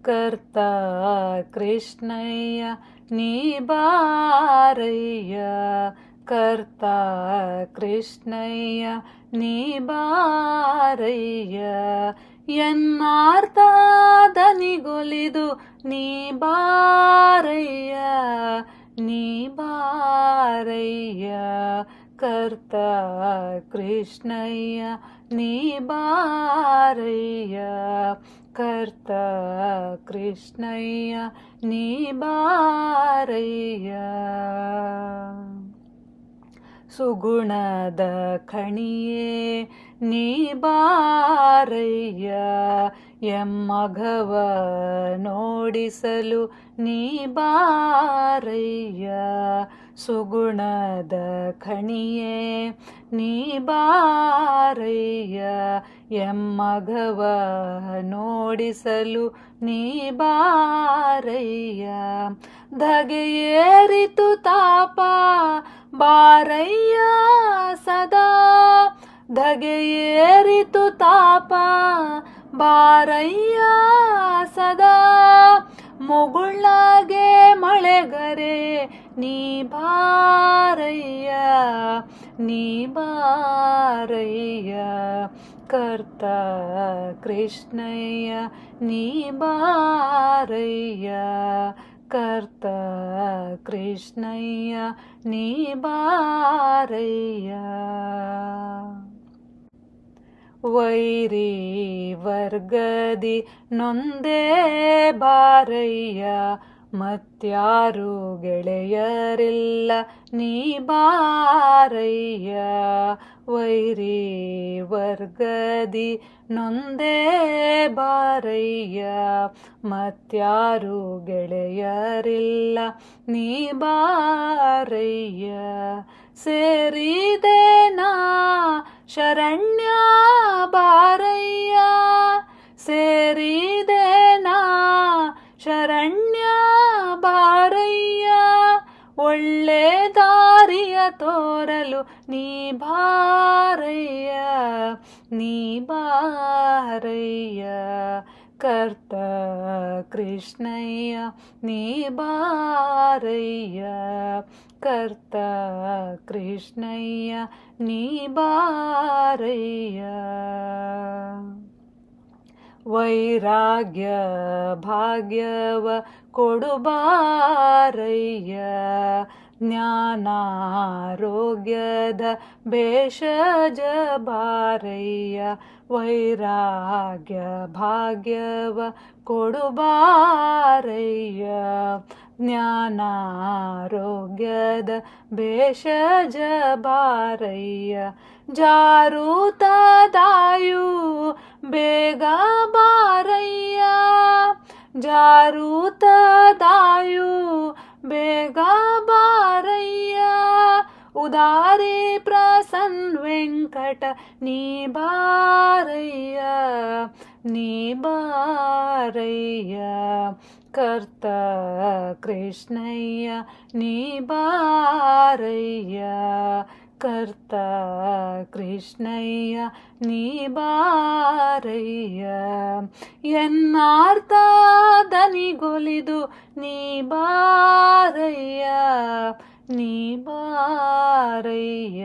ಕರ್ತ ಕೃಷ್ಣಯ್ಯ ನೀ ಬಾರಯ್ಯ, ಕರ್ತ ಕೃಷ್ಣಯ್ಯ ನೀ ಬಾರಯ್ಯ, ಎನ್ನಾರ್ಥ ದನಿಗೊಲಿದು ನೀ ಬಾರಯ್ಯ, ನೀ ಬಾರಯ್ಯ, ಕರ್ತ ಕೃಷ್ಣಯ್ಯ ನೀ ಬಾರಯ್ಯ, ಕರ್ತ ಕೃಷ್ಣಯ್ಯ ನೀ ಬಾರಯ್ಯ. ಸುಗುಣದ ಖಣಿಯೇ ನೀ ಬಾರಯ್ಯ, ಎಮ್ಮಘವ ನೋಡಿಸಲು ನೀ ಬಾರಯ್ಯ, ಸುಗುಣದ ಖಣಿಯೇ ನೀ ಬಾರಯ್ಯ, ಎಮ್ಮಘವ ನೋಡಿಸಲು ನೀ ಬಾರಯ್ಯ, ಧಗೆಯೇರಿತು ತಾಪ ಬಾರಯ್ಯ ಸದಾ, ಧಗೆಯೇರಿತು ತಾಪ ಬಾರಯ್ಯ ಸದಾ, ಮುಗುಳಾಗೆ ಮಳೆಗರೆ ನೀ ಬಾರಯ್ಯ, ನೀ ಬಾರಯ್ಯ, ಕರ್ತ ಕೃಷ್ಣಯ್ಯ ನೀ ಬಾರಯ್ಯ, ಕರ್ತ ಕೃಷ್ಣಯ್ಯ ನೀ ಬಾರಯ್ಯ. ವೈರಿ ವರ್ಗದಿ ನೊಂದೇ ಬಾರಯ್ಯ, ಮತ್ಯಾರು ಗೆಳೆಯರಿಲ್ಲ ನೀ ಬಾರಯ್ಯ, ವೈರಿ ವರ್ಗದಿ ನೊಂದೇ ಬಾರಯ್ಯ, ಮತ್ಯಾರು ಗೆಳೆಯರಿಲ್ಲ ನೀ ಬಾರಯ್ಯ, ಸೇರಿದೆ ನಾ ಶರಣ್ಯ ಬಾರಯ್ಯ, ಸೇರಿದೆ ನಾ ಶರಣ್ಯ ಬಾರಯ್ಯ, ಒಳ್ಳೆ ದಾರಿಯ ತೋರಲು ನೀ ಬಾರಯ್ಯ, ನೀ ಬಾರಯ್ಯ, ಕರ್ತ ಕೃಷ್ಣಯ್ಯ ನೀ ಬಾರಯ್ಯ, ಕರ್ತ ಕೃಷ್ಣಯ್ಯ ನೀ ಬಾರಯ್ಯ. ವೈರಾಗ್ಯ ಭಾಗ್ಯವ ಕೊಡು ಬಾರಯ್ಯ, ಜ್ಞಾನಾರೋಗ್ಯದ ಭೇಷಜ ಬಾರಯ್ಯ, ವೈರಾಗ್ಯ ಭಾಗ್ಯವ ಕೊಡು ಬಾರಯ್ಯ, ಜ್ಞಾನಾರೋಗ್ಯದ ಭೇಷಜ ಬಾರಯ್ಯ, ಜಾರೂತದಾಯು ಬೇಗ ಬಾರಯ್ಯ, ಜಾರೂತದಾಯು ಬೇಗ ಬಾರಯ್ಯ, ಉದಾರಿ ಪ್ರಸನ್ ವೆಂಕಟ ನೀ ಬಾರಯ್ಯ, ನೀ ಬಾರಯ್ಯ, ಕರ್ತ ಕೃಷ್ಣಯ್ಯ ನೀ ಬಾರಯ್ಯ, ಕರ್ತ ಕೃಷ್ಣಯ್ಯ ನೀ ಬಾರಯ್ಯ, ಎನ್ನಾರ್ಥ ದನಿಗೊಲಿದು ನೀ ಬಾರಯ್ಯ, ನೀ ಬಾರಯ್ಯ,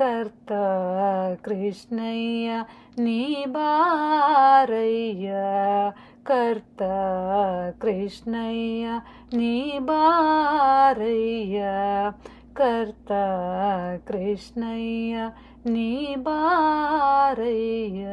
ಕರ್ತ ಕೃಷ್ಣಯ್ಯ ನೀ ಬಾರಯ್ಯ, ಕರ್ತ ಕೃಷ್ಣಯ್ಯ ನೀ ಬಾರಯ್ಯ, ಕರ್ತ ಕೃಷ್ಣಯ್ಯ ನೀ ಬಾರಯ್ಯ.